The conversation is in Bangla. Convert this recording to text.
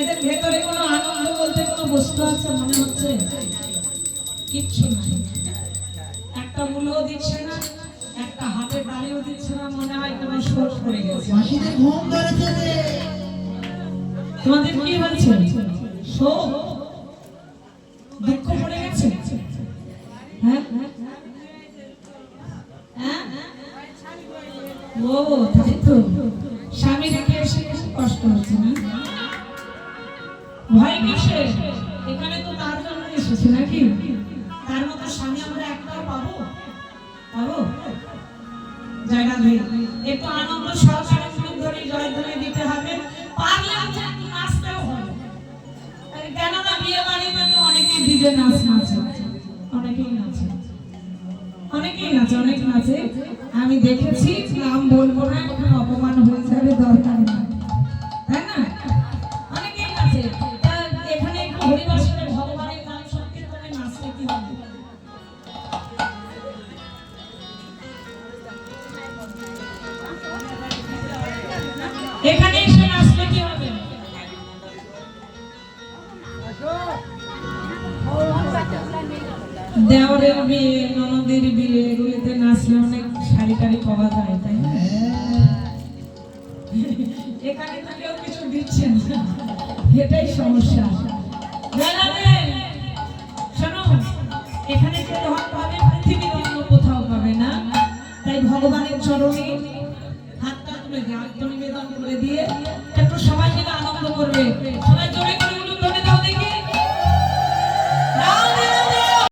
এদের ভেতরে কোনো আনন্দ বলতে কোনো বস্তু আছে মনে হচ্ছে? কিচ্ছু নাই। একটা মূল্যও দিচ্ছে না, একটা হাতে তালিও দিচ্ছে না, মনে হয় কোনো শোষ করে গেছে। মাসিদের ঘুম ধরেছে রে। তোমাদের কি হচ্ছে? শোক, দুঃখ পড়ে গেছে? হ্যাঁ হ্যাঁ, ও তাই তো। স্বামী রেখে এসে কষ্ট হচ্ছে না? ভয় কিসের? এখানে তো তার জন্য এসেছে নাকি? তার মতো স্বামী আমরা একটাও পাবো? পাবো? জায়গা নেই। একটু আনন্দ সহকারে ফুল ধরে জয়ধ্বনি দিতে হবে, পারলে একটু নাচতেও হবে। কেন না বিয়ে বাড়িতে তো অনেকেই ডিজে নাচ নাচে, অনেকেই নাচে, অনেকেই নাচে, অনেক নাচে। আমি দেখেছি, নাম বলবো না, ওখানে অপমান হয়ে যাবে, দরকার না, তাই না? অনেকেই নাচে। এখানে একটু হরিবাসনে ভগবানের নাম সংকীর্তনে নাচলে কি হবে? এখানে এসে নাচলে কি হবে? দেওয়ারের বিয়ে, ননদের বিয়ে, এগুলোতে নাচলে অনেক শাড়ি টাড়ি পাওয়া যায়, তাই না? এখানে তো কেউ কিছু দিচ্ছেন না, এটাই সমস্যা। শোনো, এখানে যে ধন পাবে পৃথিবীর অন্য কোথাও পাবে না। তাই ভগবানের চরণে হাতটা তুলে দিয়ে আত্মনিবেদন করে দিয়ে একটু সবাই মিলে আনন্দ করবে। সবাই জোরে করে